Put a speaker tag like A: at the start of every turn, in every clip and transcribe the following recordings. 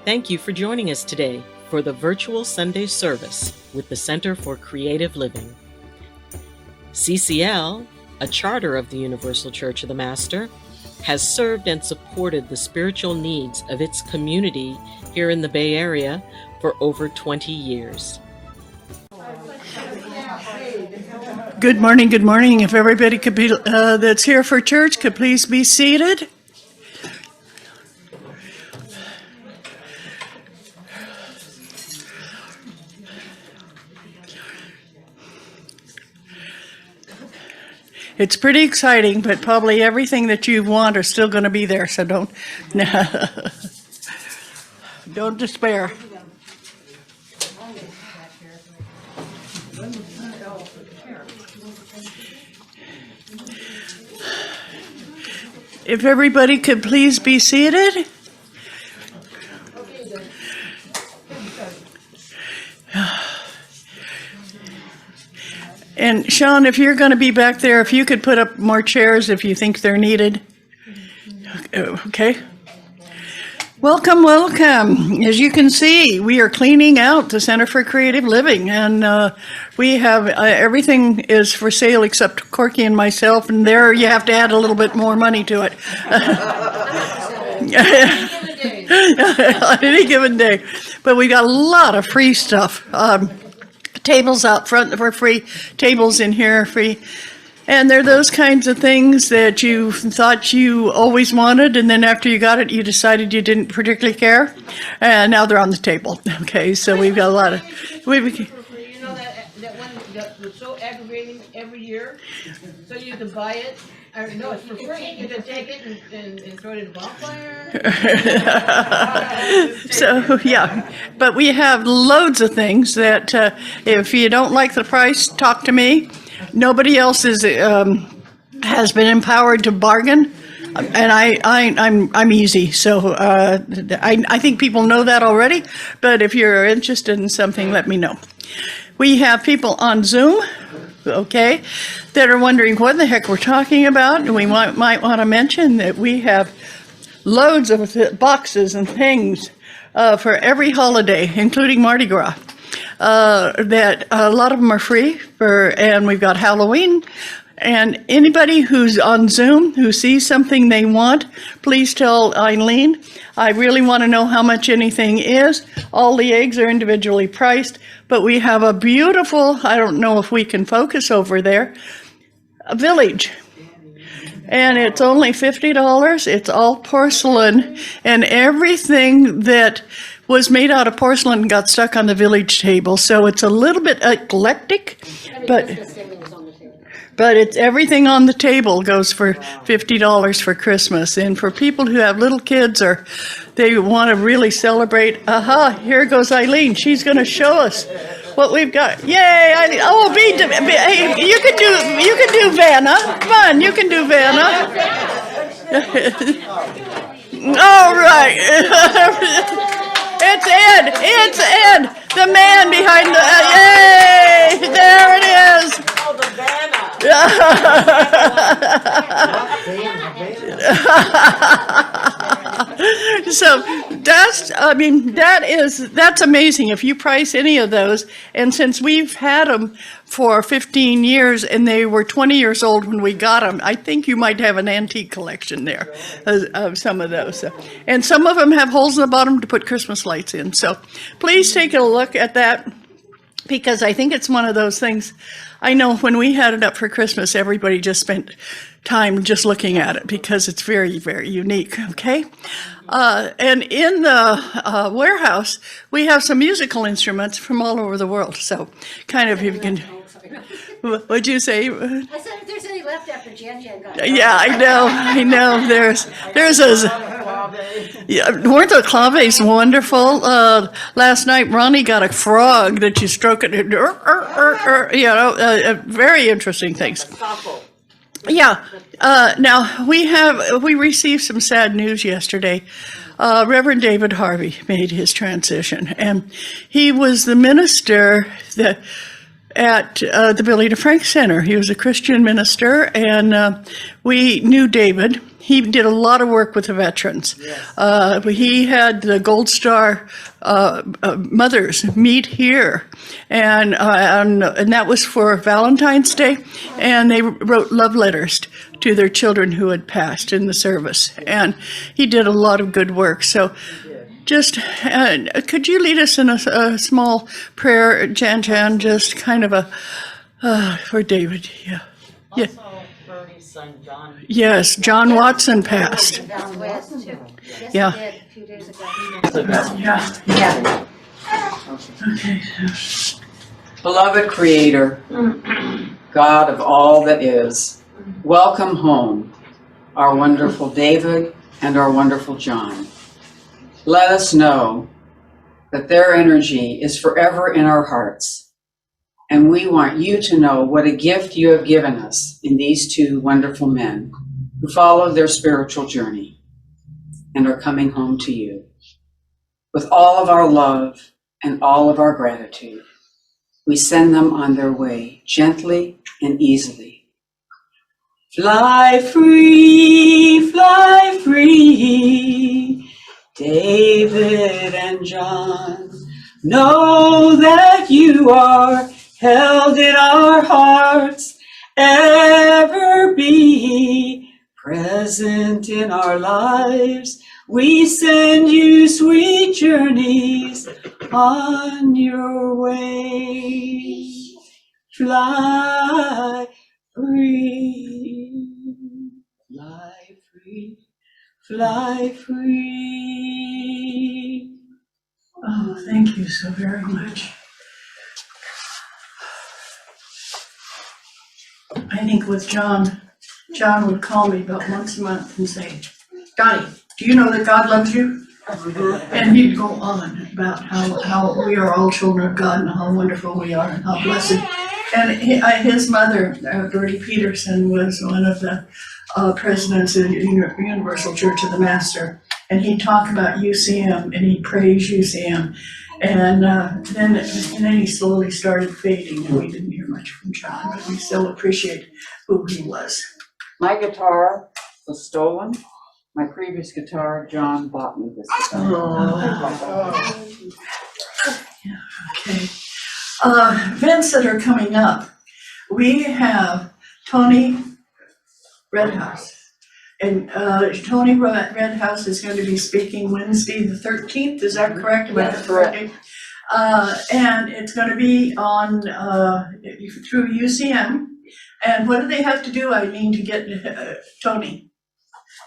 A: Thank you for joining us today for the virtual Sunday service with the Center for Creative Living. CCL, a charter of the Universal Church of the Master, has served and supported the spiritual needs of its community here in the Bay Area for over 20 years.
B: Good morning, good morning. If everybody could be that's here for church could please be seated. It's pretty exciting, but probably everything that you want are still going to be there, so don't despair. If everybody could please be seated. And Sean, if you're going to be back there, if you could put up more chairs if you think they're needed. Okay. Welcome, welcome. As you can see, we are cleaning out the Center for Creative Living, and we have everything is for sale except Corky and myself, and there you have to add a little bit more money to it. On any given day. But we got a lot of free stuff. Tables out front for free, tables in here are free. And they're those kinds of things that you thought you always wanted, and then after you got it, you decided you didn't particularly care, and now they're on the table. Okay, so we've got a lot of...
C: You know that one that was so aggravating every year? So you can buy it, or no, it's for free. You can take it and throw it in a bonfire.
B: So, yeah, but we have loads of things that if you don't like the price, talk to me. Nobody else has been empowered to bargain, and I'm easy. So I think people know that already. But if you're interested in something, let me know. We have people on Zoom, okay, that are wondering what the heck we're talking about. And we might want to mention that we have loads of boxes and things for every holiday, including Mardi Gras. That a lot of them are free and we've got Halloween. And anybody who's on Zoom who sees something they want, please tell Eileen. I really want to know how much anything is. All the eggs are individually priced, but we have a beautiful, I don't know if we can focus over there, a village. And it's only $50. It's all porcelain, and everything that was made out of porcelain got stuck on the village table. So it's a little bit eclectic, but it's everything on the table goes for $50 for Christmas. And for people who have little kids or they want to really celebrate, here goes Eileen. She's going to show us what we've got. Yay! Eileen. Oh, hey, you can do Vanna. Come on, you can do Vanna. All right. It's Ed, the man behind the, yay, there it is.
C: Oh, the banner.
B: So that's amazing if you price any of those. And since we've had them for 15 years and they were 20 years old when we got them, I think you might have an antique collection there of some of those. And some of them have holes in the bottom to put Christmas lights in. So please take a look at that, because I think it's one of those things. I know when we had it up for Christmas, everybody just spent time just looking at it because it's very, very unique, okay? And in the warehouse, we have some musical instruments from all over the world. So kind of if you can... What'd you say?
D: I said if there's any left after Jan got it.
B: Yeah, I know. There's weren't the claves wonderful? Last night, Ronnie got a frog that you stroke it. Very interesting things. Yeah. Now we received some sad news yesterday. Reverend David Harvey made his transition, and he was the minister that at the Billy DeFrank Center. He was a Christian minister, and we knew David. He did a lot of work with the veterans. Yes. He had the Gold Star mothers meet here, and that was for Valentine's Day, and they wrote love letters to their children who had passed in the service, and he did a lot of good work. So just, could you lead us in a small prayer, Jan, just kind of for David? Yeah. Yeah.
A: For his son, John.
B: Yes, John Watson passed.
D: Yes,
B: Yeah.
D: he did a few days ago.
B: Yeah.
D: Okay.
E: Beloved Creator, God of all that is, welcome home, our wonderful David and our wonderful John. Let us know that their energy is forever in our hearts, and we want you to know what a gift you have given us in these two wonderful men who followed their spiritual journey and are coming home to you. With all of our love and all of our gratitude, we send them on their way gently and easily. Fly free, David and John. Know that you are held in our hearts, ever be present in our lives. We send you sweet journeys on your way. Fly free, fly free, fly free.
B: Oh, thank you so very much. I think with John would call me about once a month and say, Donnie, do you know that God loves you? And he'd go on about how we are all children of God and how wonderful we are and how blessed. And his mother, Doti Peterson, was one of the presidents of the Universal Church of the Master. And he'd talk about UCM and he'd praise UCM. And then he slowly started fading, and we didn't hear much from John, but we still appreciate who he was.
E: My guitar was stolen. My previous guitar, John bought me this guitar.
B: Okay. Events that are coming up. We have Tony Redhouse. And Tony Redhouse is going to be speaking Wednesday the 13th, is that correct?
E: Yes, correct.
B: And it's going to be on through UCM. And what do they have to do, Eileen, to get Tony?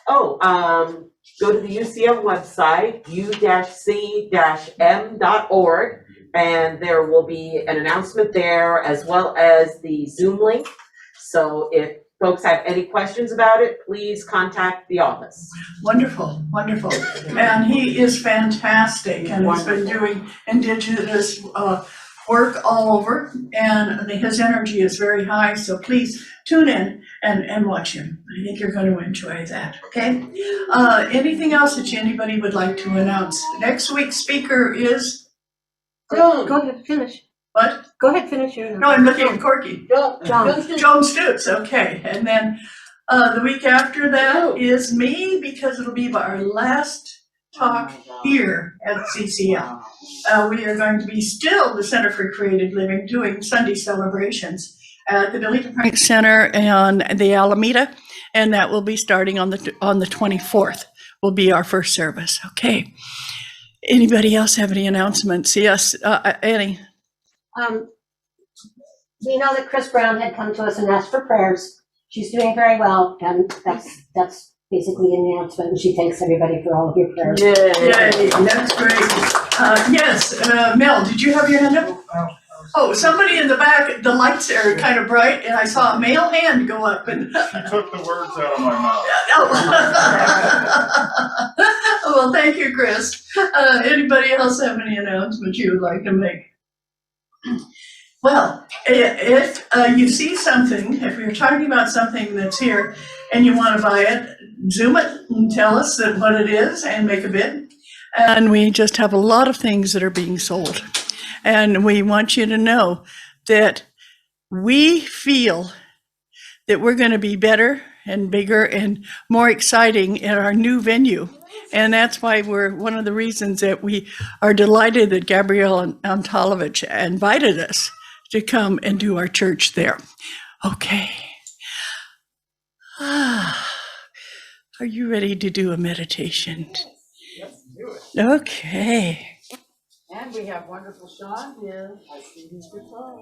A: Go to the UCM website, u-c-m.org, and there will be an announcement there as well as the Zoom link. So if folks have any questions about it, please contact the office.
B: Wonderful, wonderful. And he is fantastic, and he's been doing Indigenous work all over, and his energy is very high, so please tune in and watch him. I think you're going to enjoy that, okay? Anything else that anybody would like to announce? Next week's speaker is?
D: Go ahead, finish.
B: What?
D: Go ahead, finish your.
B: No, I'm looking at Corky.
D: John.
B: Joan Stutz, okay. And then the week after that is me, because it'll be our last talk here at CCM. We are going to be still the Center for Creative Living doing Sunday celebrations at the Billy DeFrank Center on the Alameda, and that will be starting on the 24th. Will be our first service. Okay. Anybody else have any announcements? Yes, Annie.
D: We know that Kris Brown had come to us and asked for prayers. She's doing very well, and that's basically an announcement. And she thanks everybody for all of your prayers.
B: Yay, that's great. Yes, Mel, did you have your hand up? Oh, somebody in the back, the lights are kind of bright, and I saw a male hand go up. And
F: She took the words out of my mouth.
B: Oh. Well, thank you, Kris. Anybody else have any announcements you would like to make? Well, if you see something, if you're talking about something that's here and you want to buy it, Zoom it and tell us what it is and make a bid. And we just have a lot of things that are being sold. And we want you to know that we feel that we're going to be better and bigger and more exciting at our new venue. And that's why one of the reasons that we are delighted that Gabrielle Antalovich invited us to come and do our church there. Okay. Are you ready to do a meditation?
E: Let's do it.
B: Okay.
E: And we have wonderful Sean here. I see his guitar.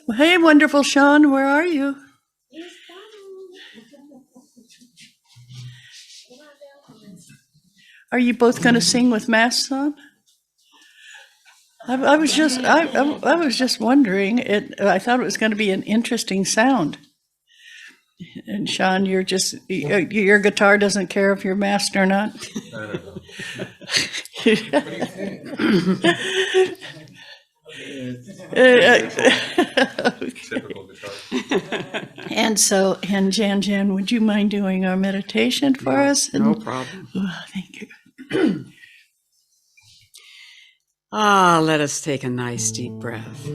B: Well, hey, wonderful Sean, where are you? Are you both going to sing with masks on? I was just wondering. I thought it was going to be an interesting sound. And Sean, your guitar doesn't care if you're masked or not.
F: I don't know. Typical guitar.
B: And Jan, would you mind doing our meditation for us?
E: No problem.
B: Oh, thank you.
E: Let us take a nice deep breath.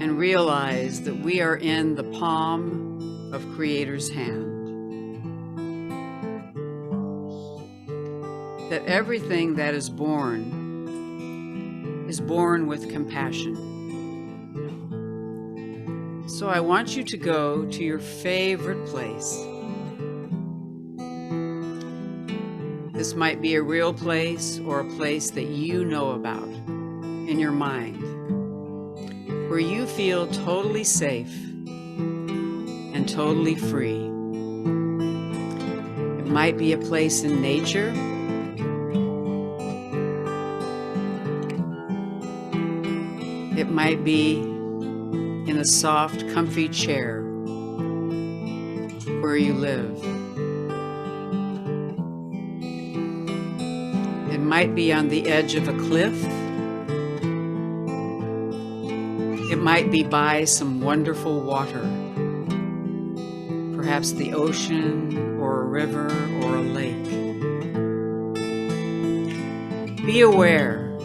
E: And realize that we are in the palm of Creator's hand. That everything that is born with compassion. So I want you to go to your favorite place. This might be a real place or a place that you know about in your mind, where you feel totally safe and totally free. It might be a place in nature. It might be in a soft, comfy chair where you live. It might be on the edge of a cliff. It might be by some wonderful water, perhaps the ocean or a river or a lake. Be aware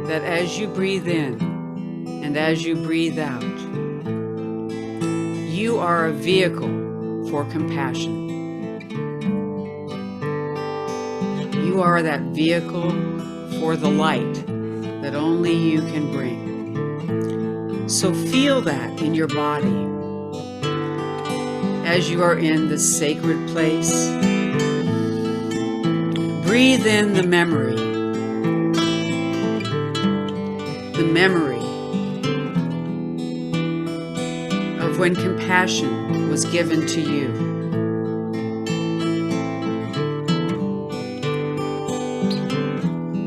E: that as you breathe in and as you breathe out, you are a vehicle for compassion. You are that vehicle for the light that only you can bring. So feel that in your body as you are in this sacred place. Breathe in the memory of when compassion was given to you.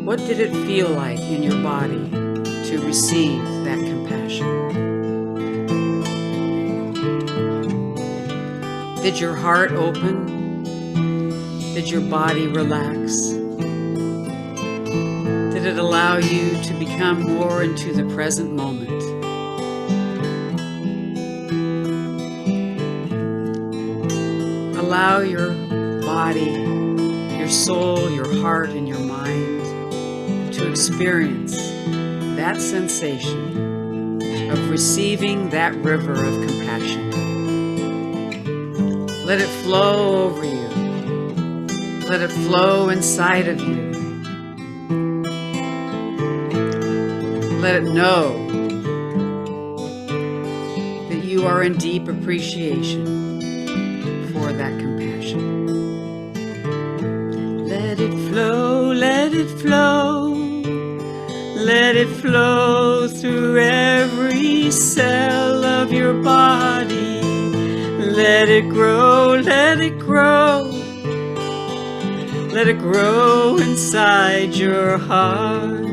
E: What did it feel like in your body to receive that compassion? Did your heart open? Did your body relax? Did it allow you to become more into the present moment? Allow your body, your soul, your heart, and your mind to experience that sensation of receiving that river of compassion. Let it flow over you. Let it flow inside of you. Let it know that you are in deep appreciation for that compassion. Let it flow, let it flow. Let it flow through every cell of your body. Let it grow, let it grow. Let it grow inside your heart.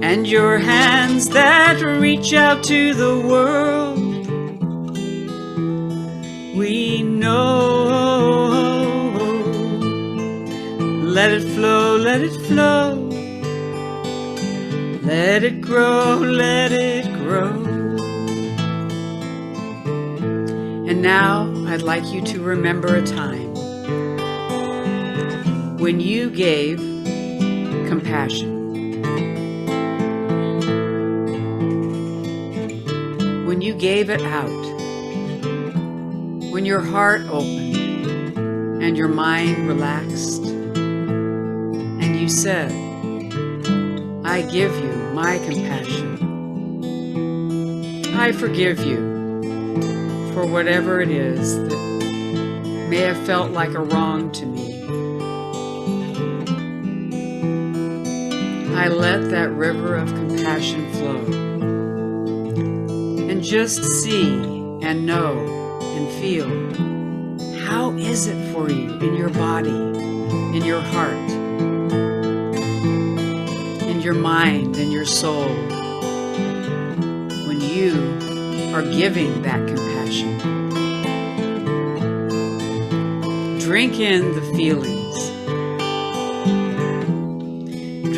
E: And your hands that reach out to the world, we know. Let it flow, let it flow. Let it grow, let it grow. And now I'd like you to remember a time when you gave compassion. you gave it out. When your heart opened and your mind relaxed, and you said, I give you my compassion. I forgive you for whatever it is that may have felt like a wrong to me. I let that river of compassion flow and just see and know and feel, how is it for you in your body, in your heart, in your mind, in your soul, when you are giving that compassion. Drink in the feelings.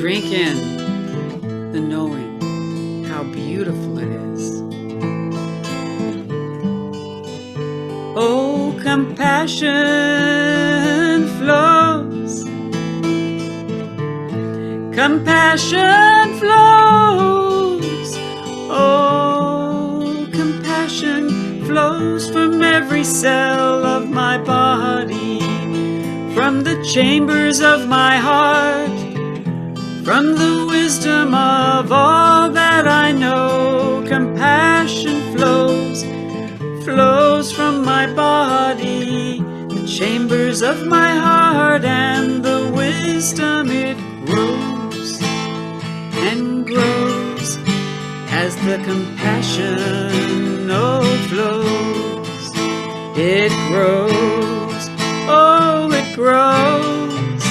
E: Drink in the knowing how beautiful it is. Oh, compassion flows. Compassion flows. Oh, compassion flows from every cell of my body, from the chambers of my heart, from the wisdom of all that I know. Compassion flows, flows from my body, the chambers of my heart, and the wisdom it grows and grows as the compassion flows. It grows, oh, it grows.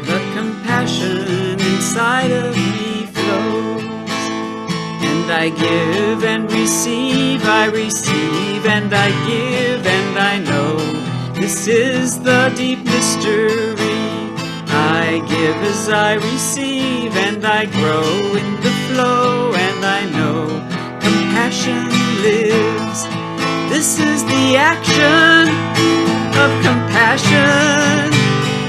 E: The compassion inside of me flows. And I give and receive, I receive and I give, and I know this is the deep mystery. I give as I receive, and I grow in the flow, and I know compassion lives. This is the action of compassion,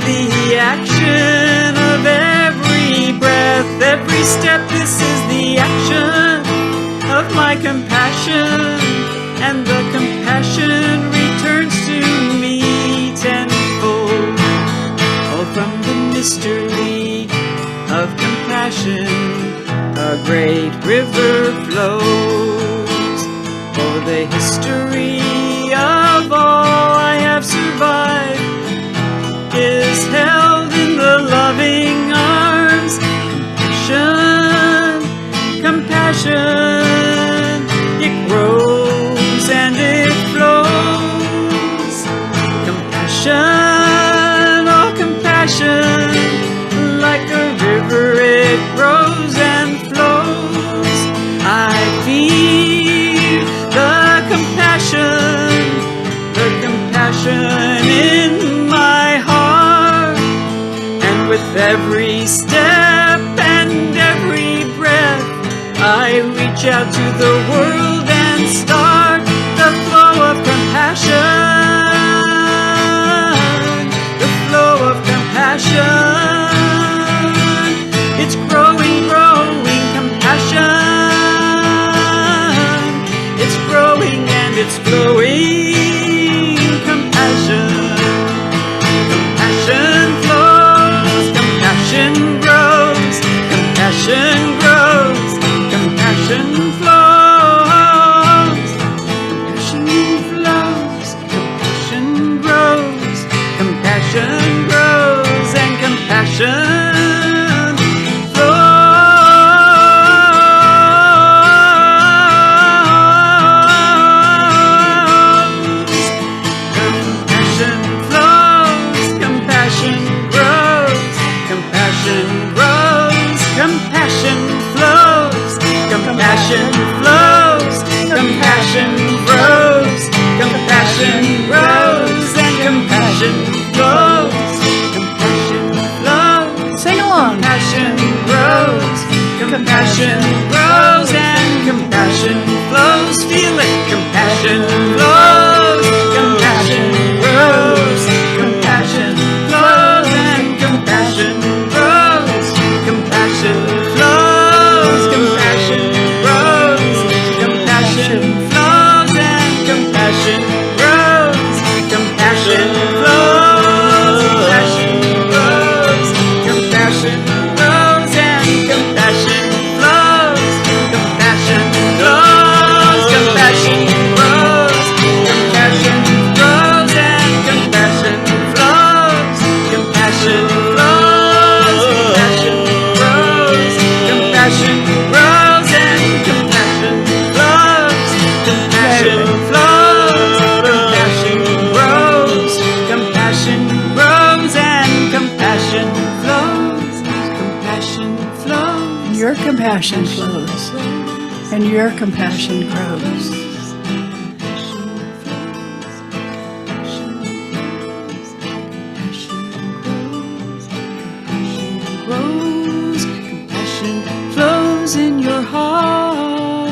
E: the action of every breath, every step. This is the action of my compassion, and the compassion returns to me tenfold. Oh, from the mystery of compassion, a great river flows. Oh, the history of all I have survived is held in the loving arms. Compassion, compassion, it grows and it flows. Compassion, oh compassion, like a river it grows and flows. I feel the compassion in my heart, and with every step and every breath, I reach out to the world and start the flow of compassion, the flow of compassion. It's growing, growing compassion. It's growing and it's flowing. Compassion, compassion flows, compassion grows, compassion grows, compassion flows, compassion flows, compassion grows, and compassion compassion flows, compassion grows, compassion grows, and compassion flows, compassion flows.
B: Sing along.
E: Compassion grows, compassion grows, and compassion flows. Feel it, compassion flows, compassion grows, compassion flows, and compassion grows, compassion flows, compassion grows, compassion flows.
B: compassion flows, and your compassion grows.
G: Compassion flows in your heart,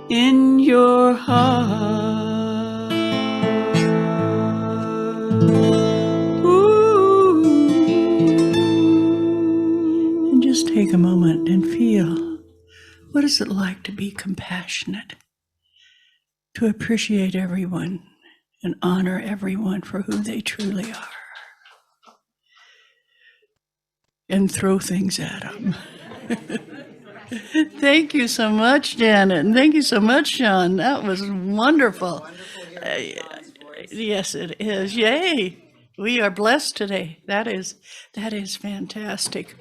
G: in your heart. Ooh.
B: And just take a moment and feel, what is it like to be compassionate? To appreciate everyone and honor everyone for who they truly are. And throw things at them. Thank you so much, Janet, and thank you so much, Sean. That was wonderful. Yes, it is. Yay! We are blessed today. That is fantastic.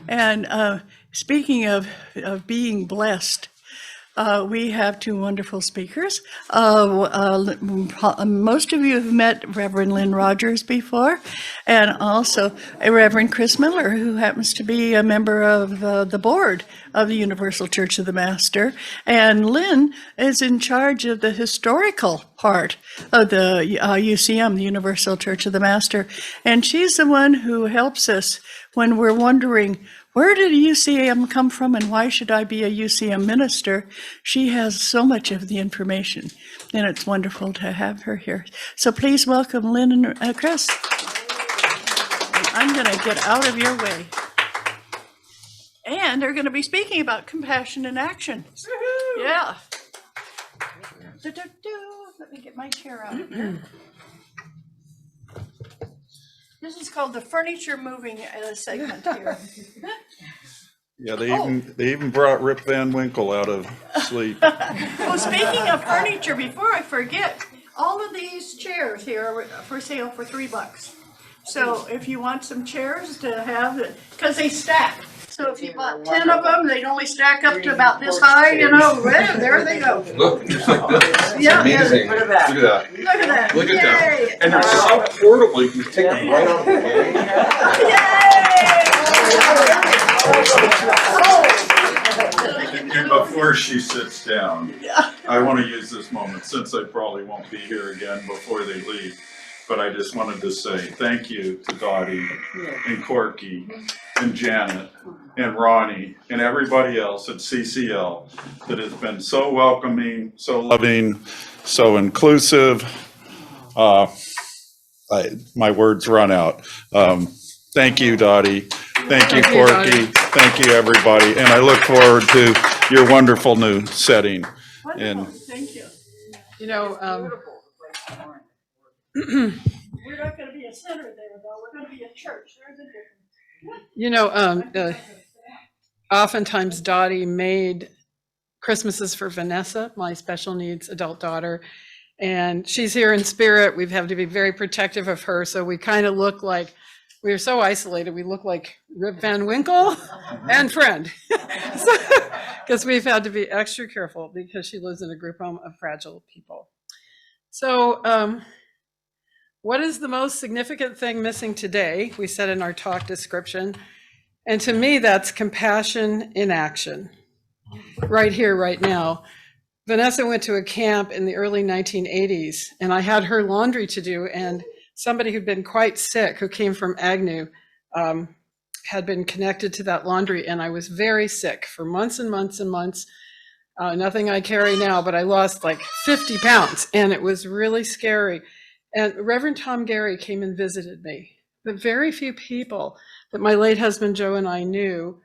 B: And speaking of being blessed, we have two wonderful speakers. Most of you have met Reverend Lynn Rogers before, and also Reverend Kris Miller, who happens to be a member of the board of the Universal Church of the Master. And Lynn is in charge of the historical part of the UCM, the Universal Church of the Master. And she's the one who helps us when we're wondering, where did UCM come from and why should I be a UCM minister? She has so much of the information, and it's wonderful to have her here. So please welcome Lynn and Kris. I'm going to get out of your way. And they're going to be speaking about compassion in action. Yeah. Let me get my chair out of here. This is called the furniture moving segment here.
H: Yeah, they even brought Rip Van Winkle out of sleep.
B: Oh, speaking of furniture, before I forget, all of these chairs here are for sale for $3. So if you want some chairs to have, because they stack. So if you bought 10 of them, they'd only stack up to about this high, you know. There they go.
F: Look, just like this. It's
B: Yeah.
F: amazing.
E: Look at that.
F: Look at that.
B: Look at that.
F: Look at
B: Yay.
F: that. And they're so portable, you can take them right off the
H: And before she sits down, I want to use this moment, since I probably won't be here again before they leave, but I just wanted to say thank you to Dottie and Corky and Janet and Ronnie and everybody else at CCL that has been so welcoming, so loving, so inclusive. My words run out. Thank you, Dottie. Thank you, Corky. Thank you, everybody. And I look forward to your wonderful new setting.
B: Wonderful. Thank you.
A: You know,
B: We're not going to be a center there, though. We're going to be a church. There's a difference.
A: you know, oftentimes Dottie made Christmases for Vanessa, my special needs adult daughter, and she's here in spirit. We've had to be very protective of her, so we kind of look like, we are so isolated, we look like Rip Van Winkle and Friend. Because we've had to be extra careful because she lives in a group home of fragile people. So what is the most significant thing missing today? We said in our talk description. And to me, that's compassion in action. Right here, right now. Vanessa went to a camp in the early 1980s, and I had her laundry to do, and somebody who'd been quite sick, who came from Agnew, had been connected to that laundry, and I was very sick for months and months and months. Nothing I carry now, but I lost like 50 pounds, and it was really scary. And Reverend Tom Gary came and visited me. But very few people that my late husband Joe and I knew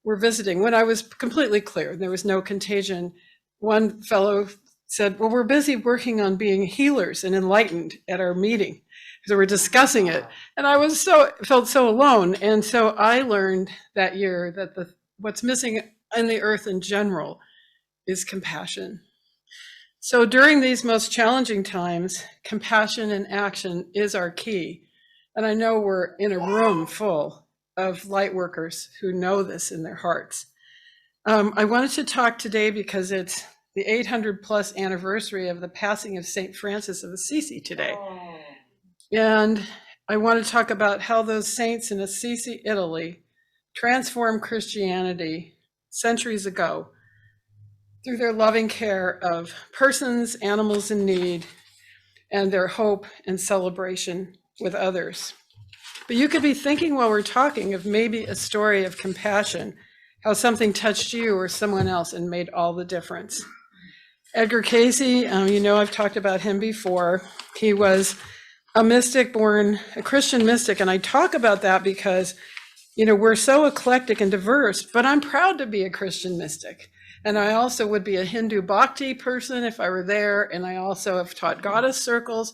A: were visiting when I was completely clear. There was no contagion. One fellow said, well, we're busy working on being healers and enlightened at our meeting. So we're discussing it. And I was felt so alone. And so I learned that year that what's missing in the earth in general is compassion. So during these most challenging times, compassion and action is our key. And I know we're in a room full of light workers who know this in their hearts. I wanted to talk today because it's the 800 plus anniversary of the passing of St. Francis of Assisi today. And I want to talk about how those saints in Assisi, Italy, transformed Christianity centuries ago through their loving care of persons, animals in need, and their hope and celebration with others. But you could be thinking while we're talking of maybe a story of compassion, how something touched you or someone else and made all the difference. Edgar Cayce, you know, I've talked about him before. He was a mystic, born a Christian mystic. And I talk about that because, you know, we're so eclectic and diverse, but I'm proud to be a Christian mystic. And I also would be a Hindu bhakti person if I were there. And I also have taught goddess circles,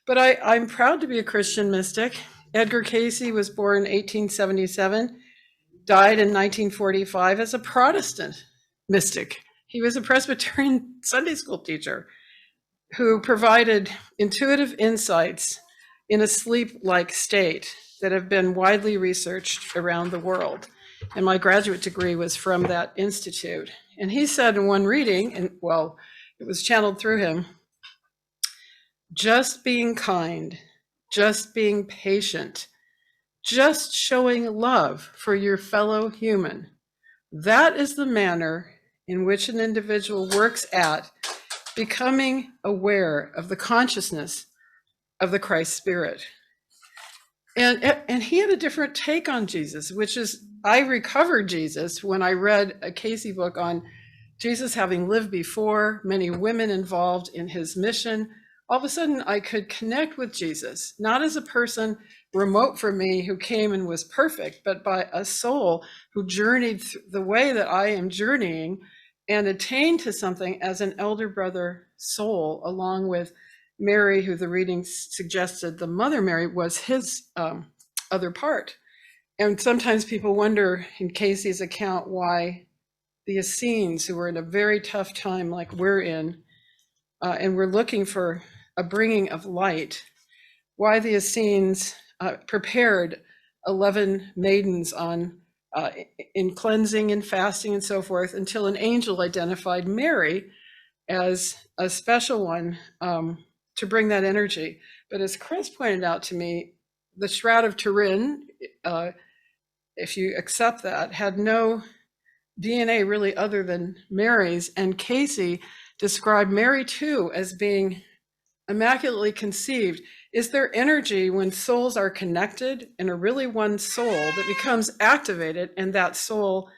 A: but I'm proud to be a Christian mystic. Edgar Cayce was born in 1877, died in 1945 as a Protestant mystic. He was a Presbyterian Sunday school teacher who provided intuitive insights in a sleep-like state that have been widely researched around the world. And my graduate degree was from that institute. And he said in one reading, and well, it was channeled through him, just being kind, just being patient, just showing love for your fellow human. That is the manner in which an individual works at becoming aware of the consciousness of the Christ Spirit. And he had a different take on Jesus, which is, I recovered Jesus when I read a Cayce book on Jesus having lived before, many women involved in his mission. All of a sudden, I could connect with Jesus, not as a person remote from me who came and was perfect, but by a soul who journeyed the way that I am journeying and attained to something as an elder brother soul, along with Mary, who the reading suggested the Mother Mary was his other part. And sometimes people wonder in Cayce's account why the Essenes, who were in a very tough time like we're in, and we're looking for a bringing of light, why the Essenes prepared 11 maidens on in cleansing and fasting and so forth, until an angel identified Mary as a special one to bring that energy. But as Kris pointed out to me, the Shroud of Turin, if you accept that, had no DNA really other than Mary's, and Cayce described Mary too as being immaculately conceived. Is there energy when souls are connected and are really one soul that becomes activated and that soul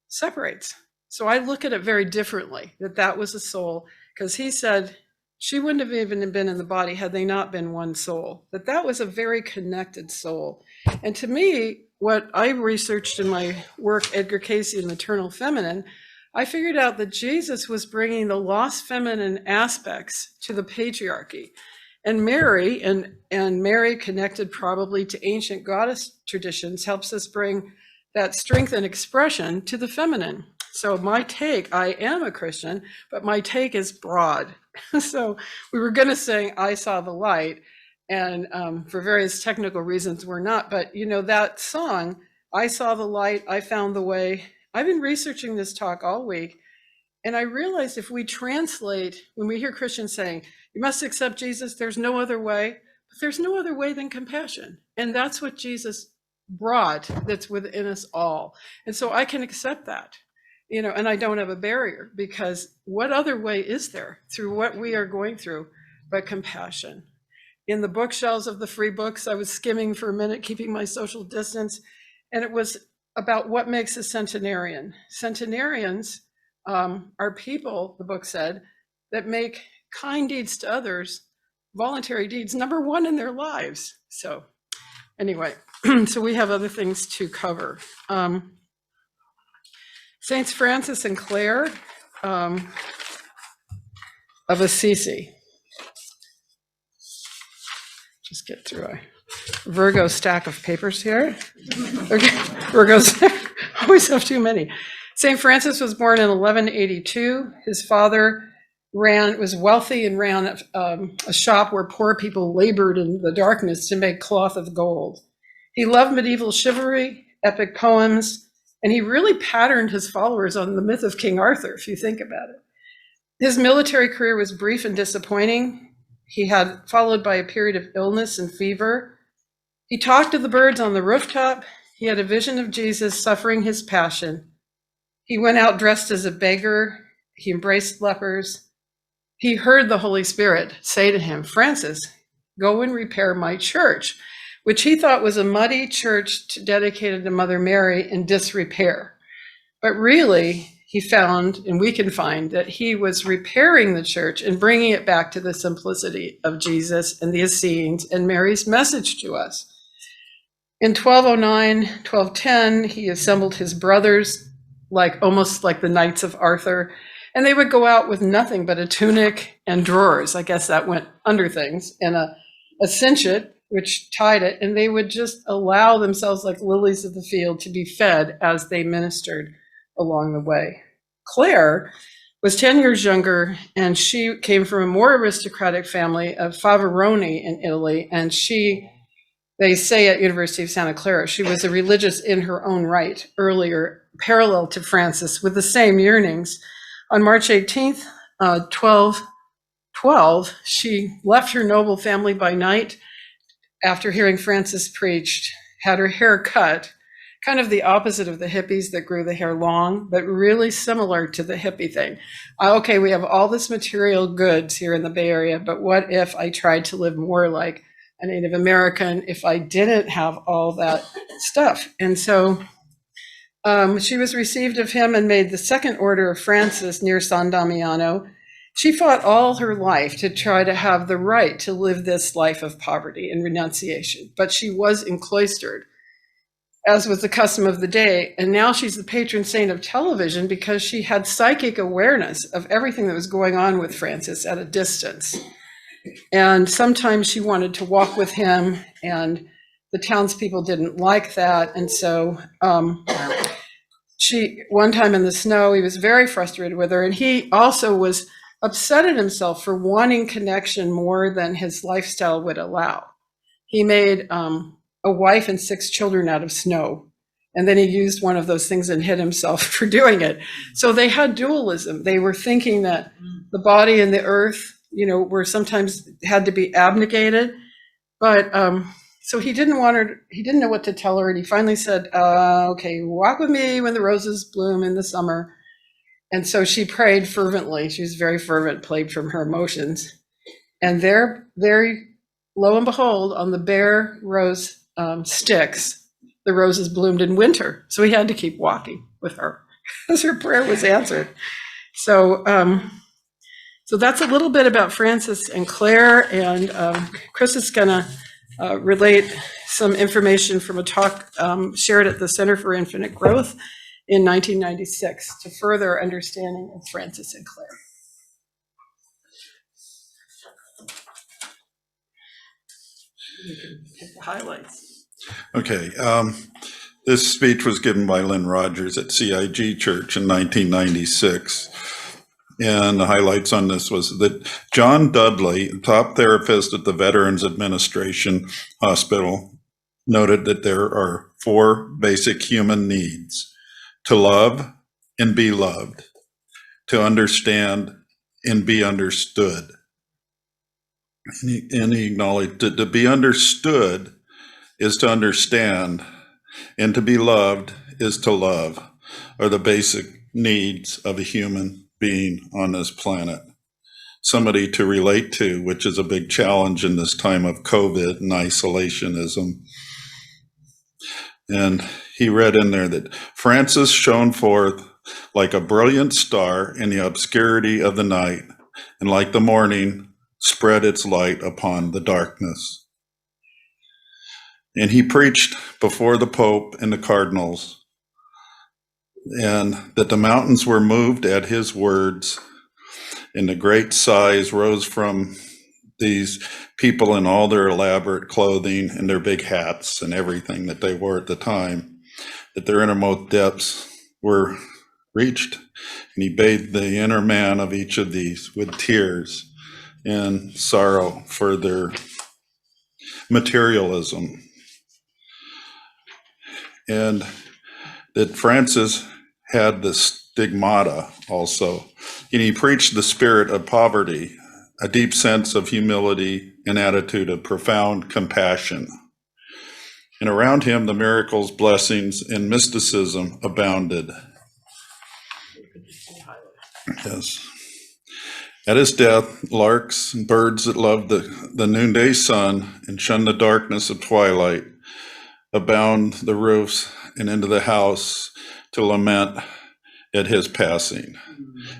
A: separates? So I look at it very differently, that was a soul, because he said she wouldn't have even been in the body had they not been one soul, that was a very connected soul. And to me, what I researched in my work, Edgar Cayce and Maternal Feminine, I figured out that Jesus was bringing the lost feminine aspects to the patriarchy. And Mary, and Mary connected probably to ancient goddess traditions, helps us bring that strength and expression to the feminine. So my take, I am a Christian, but my take is broad. So we were going to sing I Saw the Light, and for various technical reasons we're not. But you know, that song, I Saw the Light, I Found the Way, I've been researching this talk all week, and I realized if we translate, when we hear Christians saying, you must accept Jesus, there's no other way, but there's no other way than compassion. And that's what Jesus brought, that's within us all. And so I can accept that, you know, and I don't have a barrier, because what other way is there through what we are going through but compassion? In the bookshelves of the free books, I was skimming for a minute, keeping my social distance, and it was about what makes a centenarian. Centenarians are people, the book said, that make kind deeds to others, voluntary deeds, number one in their lives. So anyway, so we have other things to cover. Saints Francis and Clare of Assisi. Just get through a Virgo stack of papers here. Okay. Virgos always have too many. St. Francis was born in 1182. His father was wealthy and ran a shop where poor people labored in the darkness to make cloth of gold. He loved medieval chivalry, epic poems, and he really patterned his followers on the myth of King Arthur, if you think about it. His military career was brief and disappointing. He had followed by a period of illness and fever. He talked to the birds on the rooftop. He had a vision of Jesus suffering his passion. He went out dressed as a beggar. He embraced lepers. He heard the Holy Spirit say to him, Francis, go and repair my church, which he thought was a muddy church dedicated to Mother Mary in disrepair. But really, he found, and we can find, that he was repairing the church and bringing it back to the simplicity of Jesus and the Essenes and Mary's message to us. In 1209, 1210, he assembled his brothers, almost like the Knights of Arthur, and they would go out with nothing but a tunic and drawers. I guess that went under things, and a cinchet, which tied it, and they would just allow themselves, like lilies of the field, to be fed as they ministered along the way. Claire was 10 years younger, and she came from a more aristocratic family of Favaroni in Italy, and they say at University of Santa Clara, she was a religious in her own right, earlier, parallel to Francis, with the same yearnings. On March 18th, 1212, she left her noble family by night after hearing Francis preached, had her hair cut, kind of the opposite of the hippies that grew the hair long, but really similar to the hippie thing. Okay, we have all this material goods here in the Bay Area, but what if I tried to live more like a Native American if I didn't have all that stuff? And so she was received of him and made the Second Order of Francis near San Damiano. She fought all her life to try to have the right to live this life of poverty and renunciation, but she was encloistered, as was the custom of the day. And now she's the patron saint of television because she had psychic awareness of everything that was going on with Francis at a distance. And sometimes she wanted to walk with him, and the townspeople didn't like that. And so one time in the snow, he was very frustrated with her, and he also was upset at himself for wanting connection more than his lifestyle would allow. He made a wife and 6 children out of snow, and then he used one of those things and hit himself for doing it. So they had dualism. They were thinking that the body and the earth, were sometimes had to be abnegated, but so he didn't know what to tell her, and he finally said, okay, walk with me when the roses bloom in the summer. And so she prayed fervently. She was very fervent, played from her emotions. And there, lo and behold, on the bare rose sticks, the roses bloomed in winter. So he had to keep walking with her because her prayer was answered. So that's a little bit about Francis and Claire, and Kris is gonna relate some information from a talk shared at the Center for Infinite Growth in 1996 to further understanding of Francis and Claire. You can hit the highlights.
I: Okay, this speech was given by Lynn Rogers at CIG Church in 1996. And the highlights on this was that John Dudley, top therapist at the Veterans Administration Hospital, noted that there are 4 basic human needs: to love and be loved, to understand and be understood. And he acknowledged that to be understood is to understand, and to be loved is to love, are the basic needs of a human being on this planet. Somebody to relate to, which is a big challenge in this time of COVID and isolationism. And he read in there that Francis shone forth like a brilliant star in the obscurity of the night, and like the morning spread its light upon the darkness. And he preached before the Pope and the cardinals, and that the mountains were moved at his words, and the great sighs rose from these people in all their elaborate clothing and their big hats and everything that they wore at the time, that their innermost depths were reached. And he bathed the inner man of each of these with tears and sorrow for their materialism. And that Francis had the stigmata also. And he preached the spirit of poverty, a deep sense of humility, an attitude of profound compassion. And around him, the miracles, blessings, and mysticism abounded. Yes. At his death, larks and birds that loved the noonday sun and shunned the darkness of twilight abound the roofs and into the house to lament at his passing.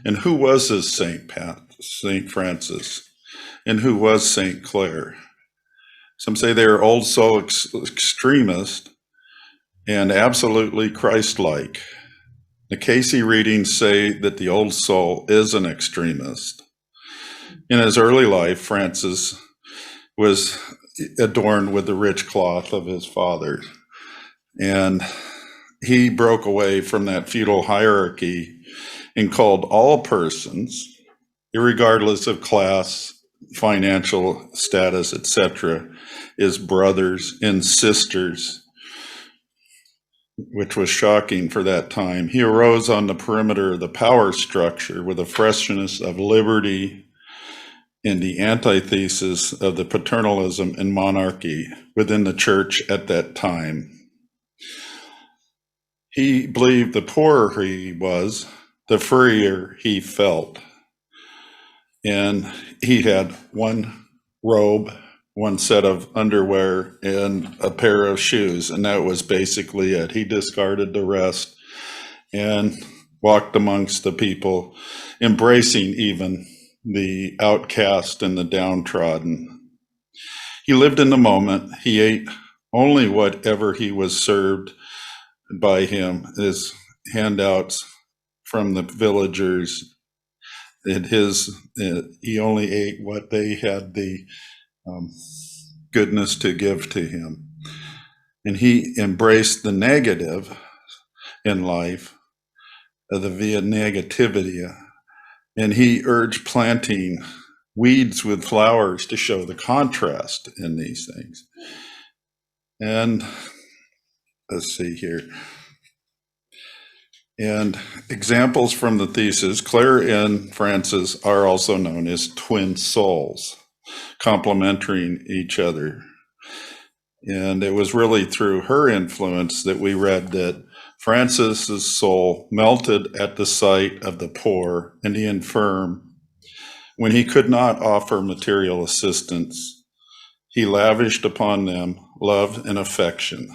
I: And who was this Saint Francis? And who was Saint Clare? Some say they are old soul extremist and absolutely Christ-like. The Cayce readings say that the old soul is an extremist. In his early life, Francis was adorned with the rich cloth of his father, and he broke away from that feudal hierarchy and called all persons, irregardless of class, financial status, etc., as brothers and sisters, which was shocking for that time. He arose on the perimeter of the power structure with a freshness of liberty and the antithesis of the paternalism and monarchy within the church at that time. He believed the poorer he was, the freer he felt. And he had one robe, one set of underwear, and a pair of shoes, and that was basically it. He discarded the rest and walked amongst the people, embracing even the outcast and the downtrodden. He lived in the moment. He ate only whatever he was served by him, his handouts from the villagers. He only ate what they had the goodness to give to him. And he embraced the negative in life, the via negativity, and he urged planting weeds with flowers to show the contrast in these things. And let's see here. And examples from the thesis, Clare and Francis are also known as twin souls, complementing each other. And it was really through her influence that we read that Francis's soul melted at the sight of the poor and the infirm. When he could not offer material assistance, he lavished upon them love and affection.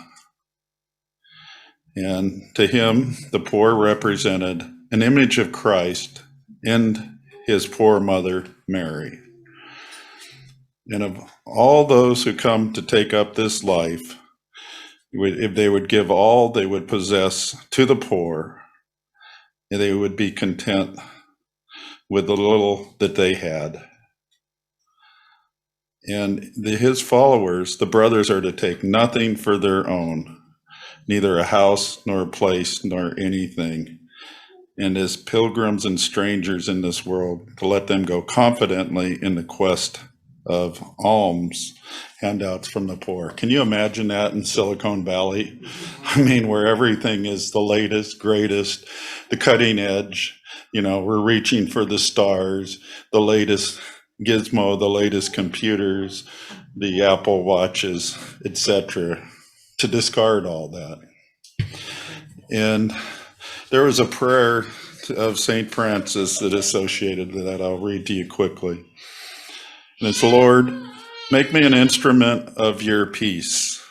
I: And to him, the poor represented an image of Christ and his poor mother, Mary. And of all those who come to take up this life, if they would give all they would possess to the poor, they would be content with the little that they had. And his followers, the brothers, are to take nothing for their own, neither a house nor a place nor anything. And as pilgrims and strangers in this world, to let them go confidently in the quest of alms, handouts from the poor. Can you imagine that in Silicon Valley? I mean, where everything is the latest, greatest, the cutting edge. You know, we're reaching for the stars, the latest gizmo, the latest computers, the Apple watches, etc., to discard all that. And there was a prayer of St. Francis that associated with that. I'll read to you quickly. And it's, Lord, make me an instrument of your peace.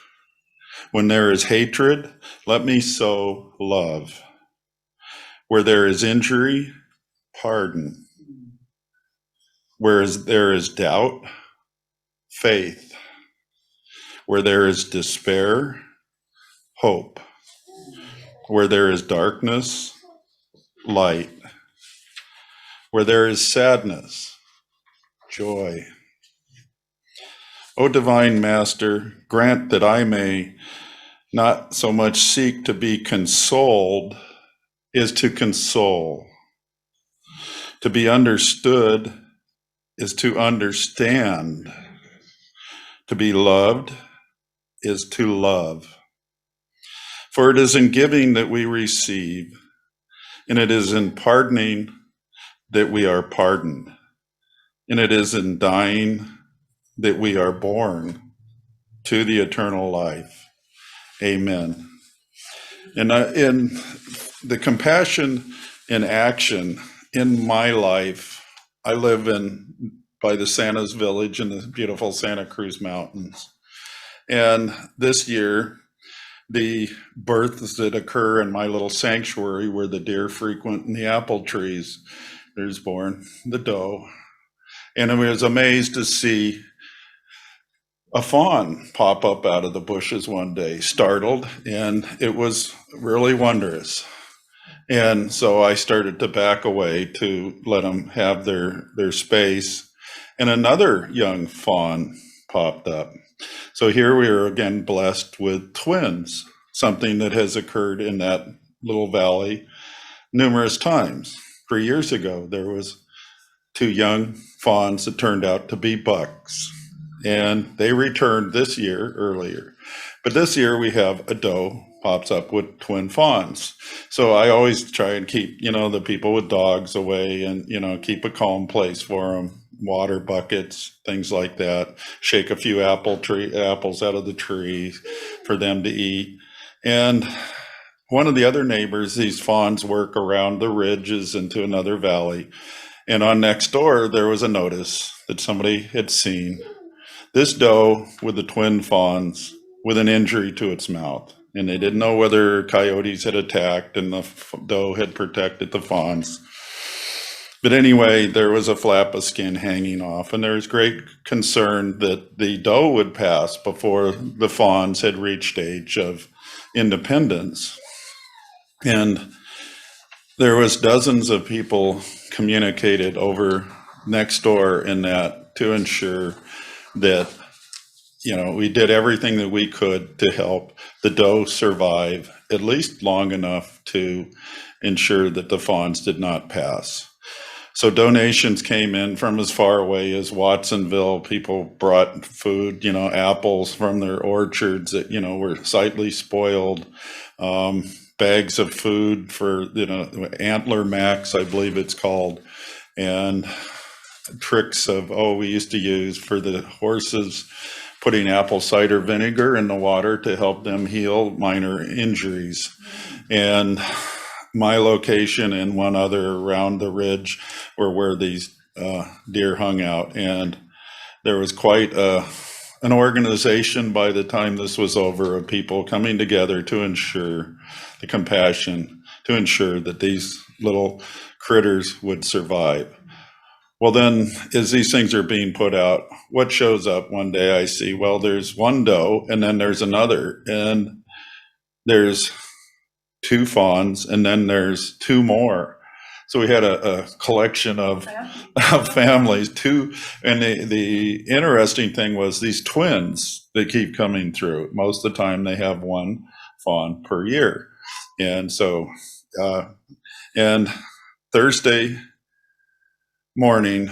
I: When there is hatred, let me sow love. Where there is injury, pardon. Where there is doubt, faith. Where there is despair, hope. Where there is darkness, light. Where there is sadness, joy. O divine Master, grant that I may not so much seek to be consoled as to console. To be understood is to understand. To be loved is to love. For it is in giving that we receive, and it is in pardoning that we are pardoned, and it is in dying that we are born to the eternal life. Amen. And in the compassion in action in my life, I live by the Santa's Village in the beautiful Santa Cruz Mountains. And this year, the births that occur in my little sanctuary where the deer frequent and the apple trees, there's born the doe. And I was amazed to see a fawn pop up out of the bushes one day, startled, and it was really wondrous. And so I started to back away to let them have their space. And another young fawn popped up. So here we are again blessed with twins, something that has occurred in that little valley numerous times. 3 years ago, there was 2 young fawns that turned out to be bucks. And they returned this year earlier. But this year we have a doe pops up with twin fawns. So I always try and keep, the people with dogs away and, keep a calm place for them. Water buckets, things like that. Shake a few apples out of the tree for them to eat. And one of the other neighbors, these fawns work around the ridges into another valley. And on next door, there was a notice that somebody had seen this doe with the twin fawns with an injury to its mouth. And they didn't know whether coyotes had attacked and the doe had protected the fawns. But anyway, there was a flap of skin hanging off, and there was great concern that the doe would pass before the fawns had reached age of independence. And there was dozens of people communicated over next door in that to ensure that, we did everything that we could to help the doe survive at least long enough to ensure that the fawns did not pass. So donations came in from as far away as Watsonville. People brought food, apples from their orchards that, were slightly spoiled, bags of food for, antler max, I believe it's called, and tricks of, we used to use for the horses, putting apple cider vinegar in the water to help them heal minor injuries. And my location and one other around the ridge were where these deer hung out. And there was quite an organization by the time this was over of people coming together to ensure the compassion, to ensure that these little critters would survive. Well, then, as these things are being put out, what shows up one day I see, there's one doe and then there's another, and there's 2 fawns and then there's 2 more. So we had a collection of families, 2. And the interesting thing was these twins that keep coming through. Most of the time they have 1 fawn per year. And so, and Thursday morning,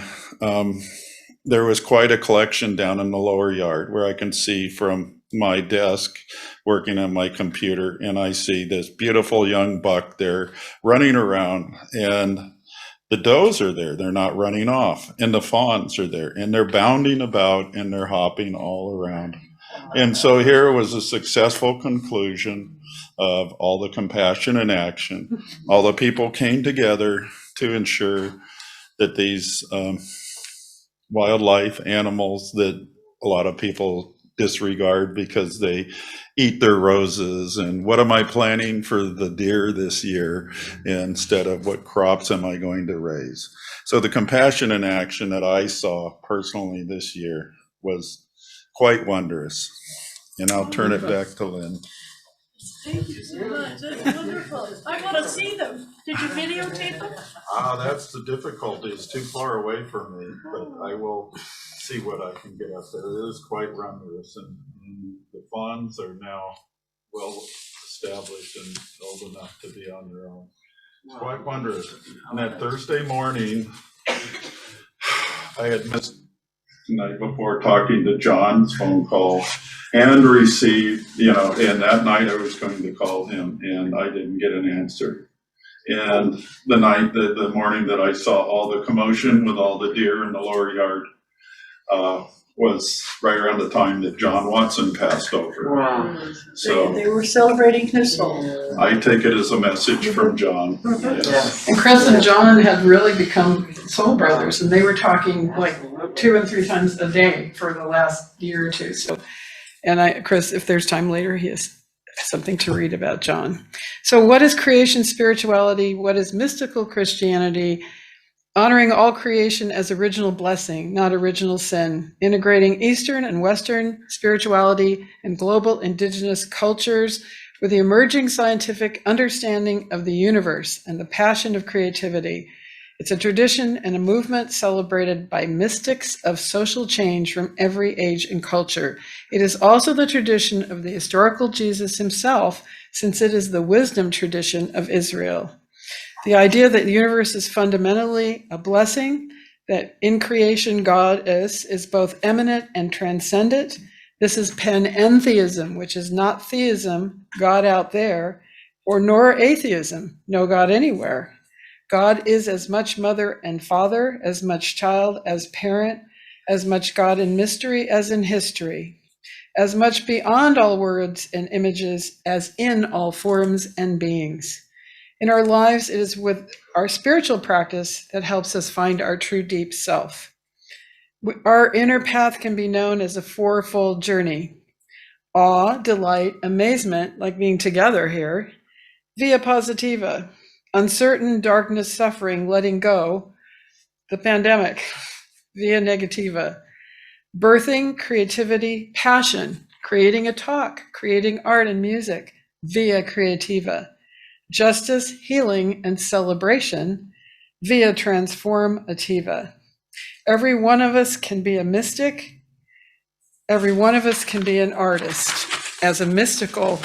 I: there was quite a collection down in the lower yard where I can see from my desk working on my computer, and I see this beautiful young buck there running around, and the does are there. They're not running off, and the fawns are there, and they're bounding about and they're hopping all around. And so here was a successful conclusion of all the compassion and action. All the people came together to ensure that these wildlife animals that a lot of people disregard because they eat their roses and what am I planting for the deer this year instead of what crops am I going to raise. So the compassion and action that I saw personally this year was quite wondrous. And I'll turn it back to Lynn.
B: Thank you so much. That's wonderful. I want to see them. Did you videotape them?
I: That's the difficulty. It's too far away from me, but I will see what I can get up there. It is quite wondrous, and the fawns are now well established and old enough to be on their own. It's quite wondrous. And that Thursday morning, I had missed the night before talking to John's phone call and received, and that night I was going to call him and I didn't get an answer. And the morning that I saw all the commotion with all the deer in the lower yard,
H: was right around the time that John Watson passed over.
E: Wow.
H: So
B: They were celebrating his soul.
H: I take it as a message from John. Yes.
E: Yes.
A: And Kris and John had really become soul brothers, and they were talking like 2 and 3 times a day for the last year or two. So, and Kris, if there's time later, he has something to read about John. So what is creation spirituality? What is mystical Christianity? Honoring all creation as original blessing, not original sin. Integrating Eastern and Western spirituality and global indigenous cultures with the emerging scientific understanding of the universe and the passion of creativity. It's a tradition and a movement celebrated by mystics of social change from every age and culture. It is also the tradition of the historical Jesus himself, since it is the wisdom tradition of Israel. The idea that the universe is fundamentally a blessing, that in creation God is both eminent and transcendent. This is panentheism, which is not theism, God out there, or nor atheism, no God anywhere. God is as much mother and father, as much child as parent, as much God in mystery as in history, as much beyond all words and images as in all forms and beings. In our lives, it is with our spiritual practice that helps us find our true deep self. Our inner path can be known as a fourfold journey: awe, delight, amazement, like being together here; via positiva, uncertain, darkness, suffering, letting go, the pandemic; via negativa, birthing, creativity, passion, creating a talk, creating art and music; via creativa, justice, healing, and celebration; via transformativa. Every one of us can be a mystic. Every one of us can be an artist. As a mystical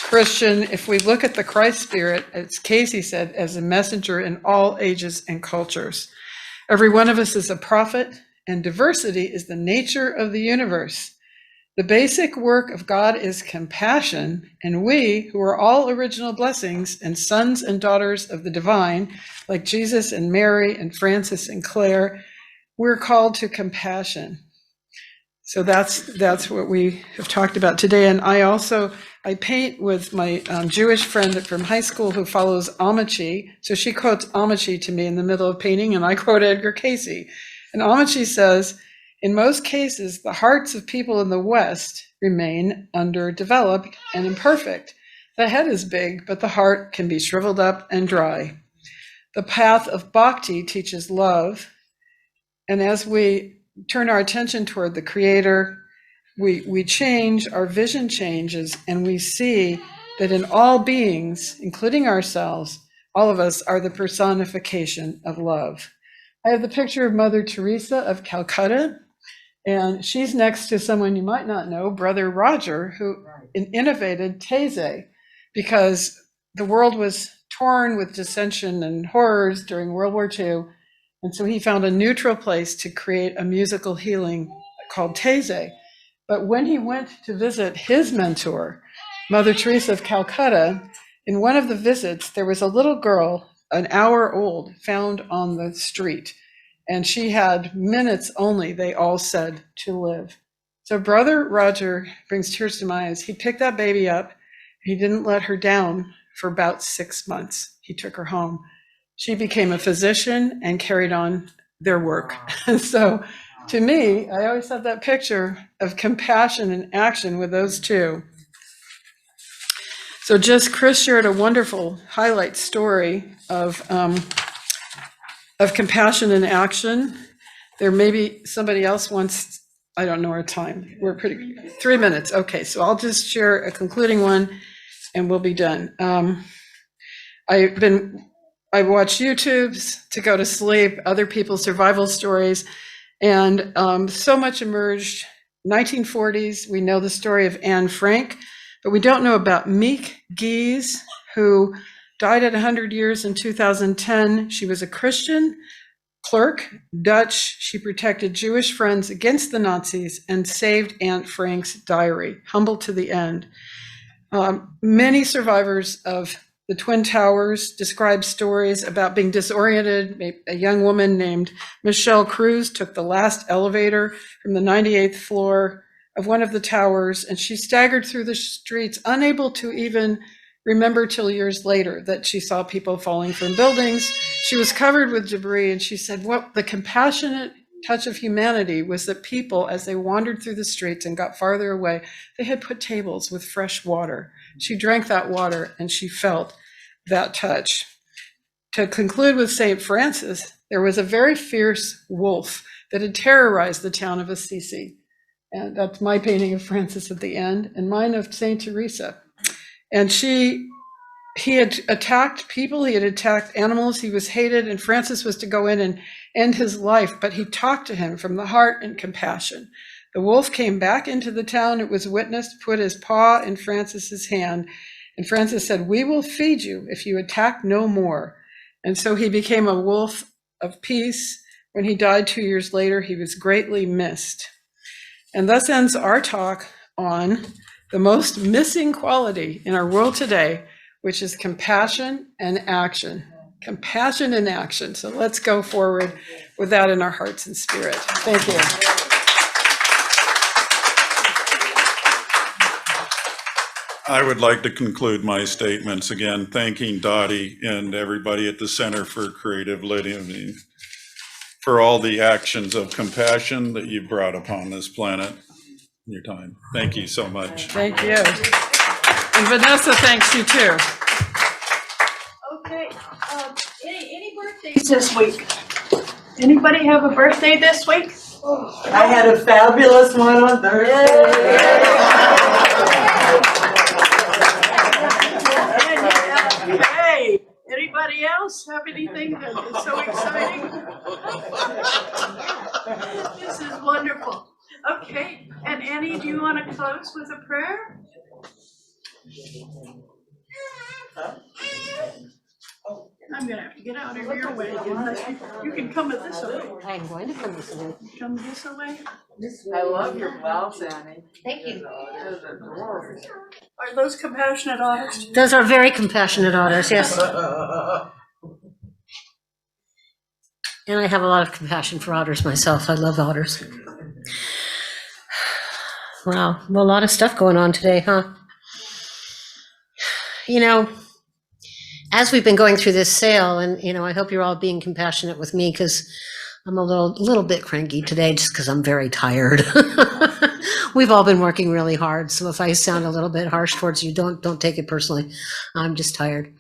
A: Christian, if we look at the Christ spirit, as Cayce said, as a messenger in all ages and cultures. Every one of us is a prophet, and diversity is the nature of the universe. The basic work of God is compassion, and we, who are all original blessings and sons and daughters of the divine, like Jesus and Mary and Francis and Claire, we're called to compassion. So that's what we have talked about today. And I paint with my Jewish friend from high school who follows Amici. So she quotes Amici to me in the middle of painting, and I quote Edgar Cayce. And Amici says, in most cases, the hearts of people in the West remain underdeveloped and imperfect. The head is big, but the heart can be shriveled up and dry. The path of bhakti teaches love. And as we turn our attention toward the Creator, we change, our vision changes, and we see that in all beings, including ourselves, all of us are the personification of love. I have the picture of Mother Teresa of Calcutta, and she's next to someone you might not know, Brother Roger, who innovated Taizé, because the world was torn with dissension and horrors during World War II. And so he found a neutral place to create a musical healing called Taizé. But when he went to visit his mentor, Mother Teresa of Calcutta, in one of the visits, there was a little girl, an hour old, found on the street. And she had minutes only, they all said, to live. So Brother Roger brings tears to my eyes. He picked that baby up. He didn't let her down for about 6 months. He took her home. She became a physician and carried on their work. So to me, I always have that picture of compassion and action with those two. So just Kris shared a wonderful highlight story of compassion and action. There may be somebody else wants, I don't know our time. We're 3 minutes. Okay, so I'll just share a concluding one and we'll be done. I watch YouTubes to go to sleep, other people's survival stories, and so much emerged. 1940s, we know the story of Anne Frank, but we don't know about Meek Gies, who died at 100 years in 2010. She was a Christian clerk, Dutch. She protected Jewish friends against the Nazis and saved Aunt Frank's diary, humble to the end. Many survivors of The Twin Towers describes stories about being disoriented. A young woman named Michelle Cruz took the last elevator from the 98th floor of one of the towers, and she staggered through the streets, unable to even remember till years later that she saw people falling from buildings. She was covered with debris, and she said what the compassionate touch of humanity was that people, as they wandered through the streets and got farther away, they had put tables with fresh water. She drank that water, and she felt that touch. To conclude with St. Francis, there was a very fierce wolf that had terrorized the town of Assisi. And that's my painting of Francis at the end, and mine of St. Teresa. And he had attacked people, he had attacked animals, he was hated, and Francis was to go in and end his life, but he talked to him from the heart and compassion. The wolf came back into the town, it was witnessed, put his paw in Francis's hand, and Francis said, "We will feed you if you attack no more." And so he became a wolf of peace. When he died 2 years later, he was greatly missed. And thus ends our talk on the most missing quality in our world today, which is compassion and action. Compassion and action. So let's go forward with that in our hearts and spirit. Thank you.
I: I would like to conclude my statements again, thanking Dottie and everybody at the Center for Creative Living for all the actions of compassion that you brought upon this planet in your time. Thank you so much.
A: Thank you. And Vanessa thanks you too.
B: Okay, any birthdays this week? Anybody have a birthday this week?
J: I had a fabulous one on Thursday.
B: Hey, anybody else have anything that is so exciting? This is wonderful. Okay, and Annie, do you want to close with a prayer? I'm gonna have to get out of your way. You can come this way.
D: I'm going to come this way.
B: Come this way.
E: I love your blouse, Annie.
D: Thank you.
B: Are those compassionate otters?
D: Those are very compassionate otters, yes. And I have a lot of compassion for otters myself. I love otters. Wow, well, a lot of stuff going on today, huh? You know, as we've been going through this sale, and I hope you're all being compassionate with me because I'm a little bit cranky today just because I'm very tired. We've all been working really hard, so if I sound a little bit harsh towards you, don't take it personally. I'm just tired.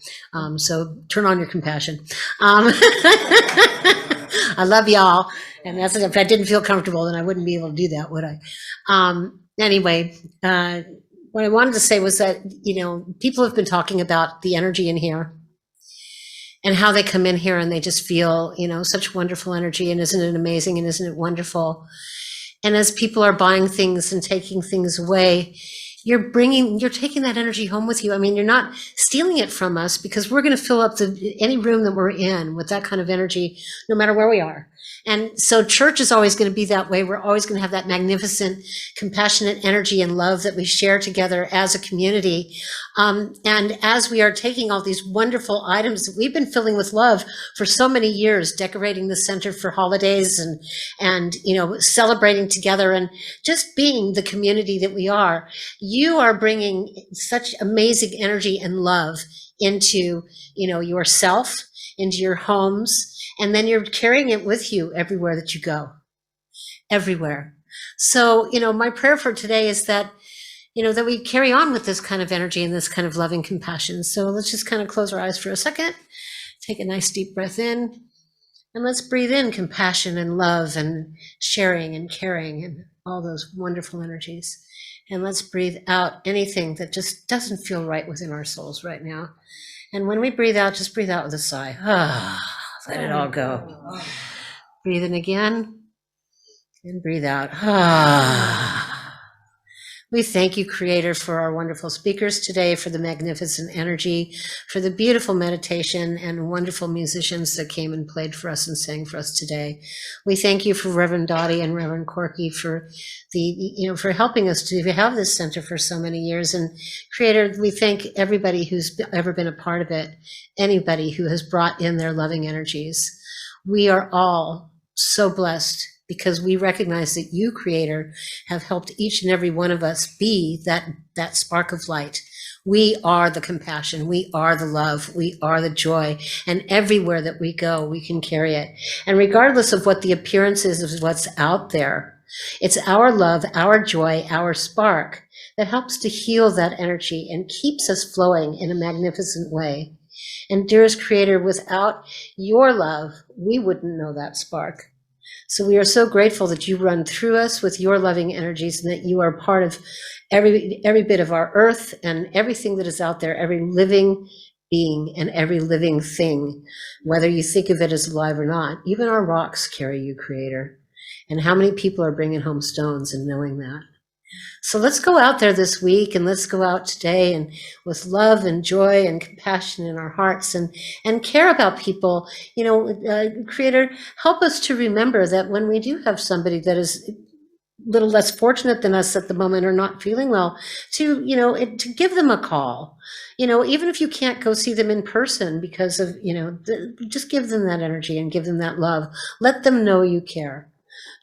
D: So turn on your compassion. I love y'all, and that's if I didn't feel comfortable, then I wouldn't be able to do that, would I? Anyway, what I wanted to say was that people have been talking about the energy in here and how they come in here and they just feel such wonderful energy, and isn't it amazing and isn't it wonderful? And as people are buying things and taking things away, you're taking that energy home with you. I mean, you're not stealing it from us, because we're going to fill up any room that we're in with that kind of energy, no matter where we are. And so church is always going to be that way. We're always going to have that magnificent, compassionate energy and love that we share together as a community. And as we are taking all these wonderful items that we've been filling with love for so many years, decorating the center for holidays and celebrating together and just being the community that we are, you are bringing such amazing energy and love into, yourself, into your homes, and then you're carrying it with you everywhere that you go, everywhere. So, my prayer for today is that, that we carry on with this kind of energy and this kind of loving compassion. So let's just kind of close our eyes for a second, take a nice deep breath in, and let's breathe in compassion and love and sharing and caring and all those wonderful energies. And let's breathe out anything that just doesn't feel right within our souls right now. And when we breathe out, just breathe out with a sigh. Let it all go. Breathe in again and breathe out. We thank you, Creator, for our wonderful speakers today, for the magnificent energy, for the beautiful meditation and wonderful musicians that came and played for us and sang for us today. We thank you for Reverend Doti and Reverend Corky for for helping us to have this center for so many years. And Creator, we thank everybody who's ever been a part of it, anybody who has brought in their loving energies. We are all so blessed because we recognize that you, Creator, have helped each and every one of us be that spark of light. We are the compassion, we are the love, we are the joy, and everywhere that we go, we can carry it. And regardless of what the appearance is of what's out there, it's our love, our joy, our spark that helps to heal that energy and keeps us flowing in a magnificent way. And dearest Creator, without your love, we wouldn't know that spark. So we are so grateful that you run through us with your loving energies and that you are part of every bit of our earth and everything that is out there, every living being and every living thing, whether you think of it as alive or not. Even our rocks carry you, Creator. And how many people are bringing home stones and knowing that? So let's go out there this week and let's go out today and with love and joy and compassion in our hearts and care about people. Creator, help us to remember that when we do have somebody that is a little less fortunate than us at the moment or not feeling well, to give them a call. Even if you can't go see them in person because of, just give them that energy and give them that love. Let them know you care.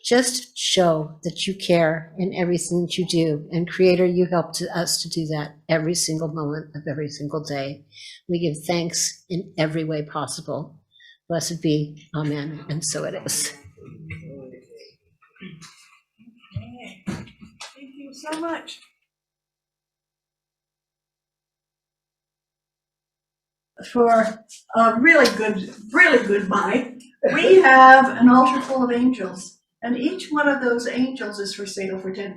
D: Just show that you care in everything that you do. And Creator, you help us to do that every single moment of every single day. We give thanks in every way possible. Blessed be. Amen. And so it is.
B: Thank you so much. For a really good buy, we have an altar full of angels. And each one of those angels is for sale for $10.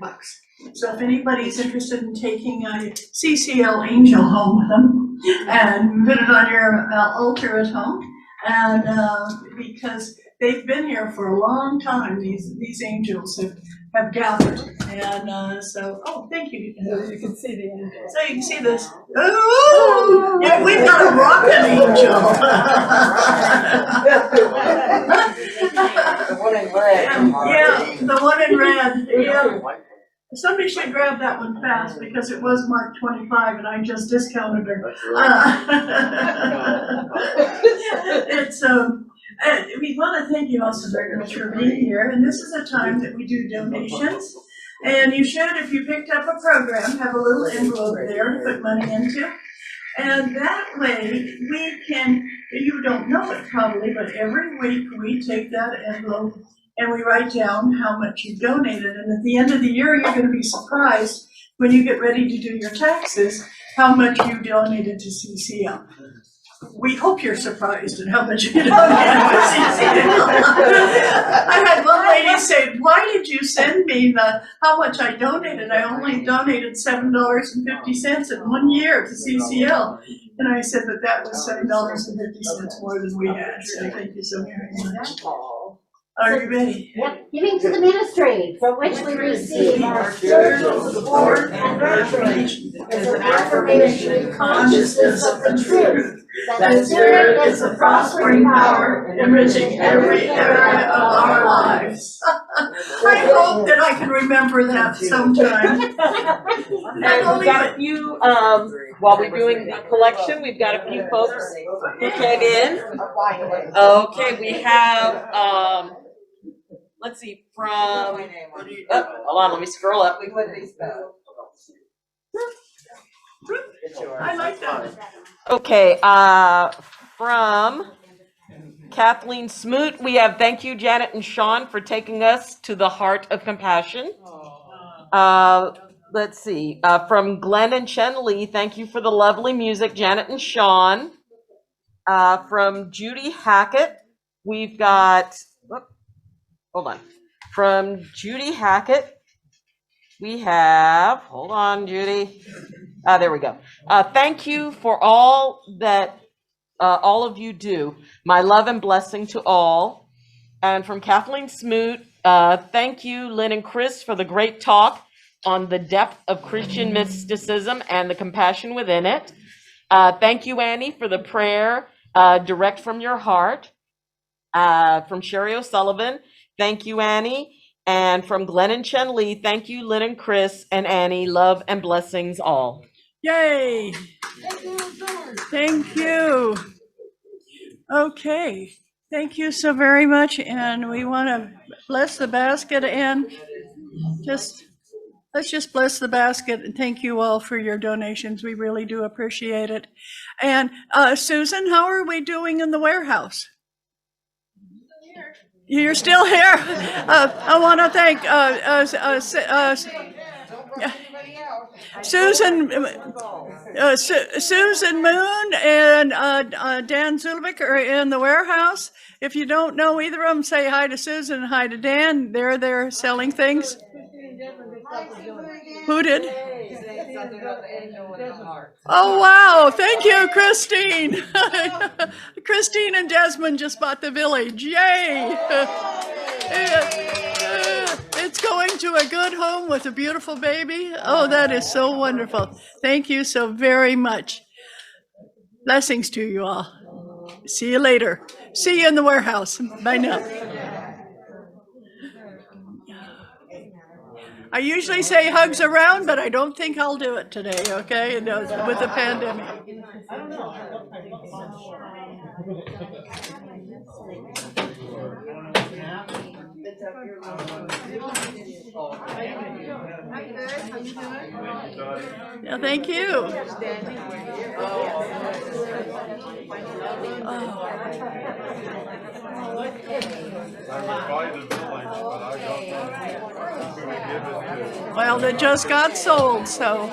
B: So if anybody's interested in taking a CCL angel home with them and put it on your altar at home, and because they've been here for a long time, these angels have gathered, and thank you.
J: So you can see the angels.
B: So you can see this. Oh, yeah, we've got a rockin' angel.
J: The one in red.
B: Yeah, the one in red. Yeah. Somebody should grab that one fast because it was marked 25 and I just discounted her. We want to thank you also very much for being here. And this is a time that we do donations. And you should, if you picked up a program, have a little envelope there to put money into. And that way we can, you don't know it probably, but every week we take that envelope and we write down how much you donated. And at the end of the year, you're going to be surprised when you get ready to do your taxes, how much you donated to CCL. We hope you're surprised at how much you donated to CCL. I had one lady say, why did you send me how much I donated? I only donated $7.50 in 1 year to CCL. And I said that was $7.50 more than we had. So thank you so very much. Are you ready?
K: Yep, giving to the ministry, from which we receive our spiritual support and nurturing is an affirmation and consciousness of the truth that the Spirit is the prospering power, enriching every area of our lives.
B: I hope that I can remember that sometime.
L: And we've got a few, while we're doing the collection, we've got a few folks who came in. Okay, we have, let's see, from, hold on, let me scroll up.
B: I like that.
L: Okay, from Kathleen Smoot, we have thank you, Janet and Sean, for taking us to the heart of compassion. Let's see, from Glenn and Chen Lee, thank you for the lovely music, Janet and Sean. From Judy Hackett, we've got, hold on. From Judy Hackett, we have, hold on, Judy. There we go. Thank you for all that all of you do. My love and blessing to all. And from Kathleen Smoot, thank you, Lynn and Kris, for the great talk on the depth of Christian mysticism and the compassion within it. Thank you, Annie, for the prayer direct from your heart. From Sherry O'Sullivan, thank you, Annie. And from Glenn and Chen Lee, thank you, Lynn and Kris and Annie. Love and blessings all.
B: Yay. Thank you. Okay. Thank you so very much. And we want to bless the basket and let's just bless the basket and thank you all for your donations. We really do appreciate it. And Susan, how are we doing in the warehouse? You're still here. I want to thank Susan Moon and Dan Zulvik are in the warehouse. If you don't know either of them, say hi to Susan and hi to Dan. They're there selling things. Who did? Oh, wow. Thank you, Christine. Christine and Desmond just bought the village. Yay. It's going to a good home with a beautiful baby. Oh, that is so wonderful. Thank you so very much. Blessings to you all. See you later. See you in the warehouse. Bye now. I usually say hugs around, but I don't think I'll do it today, okay? With the pandemic. Yeah, thank you. Well, it just got sold, so.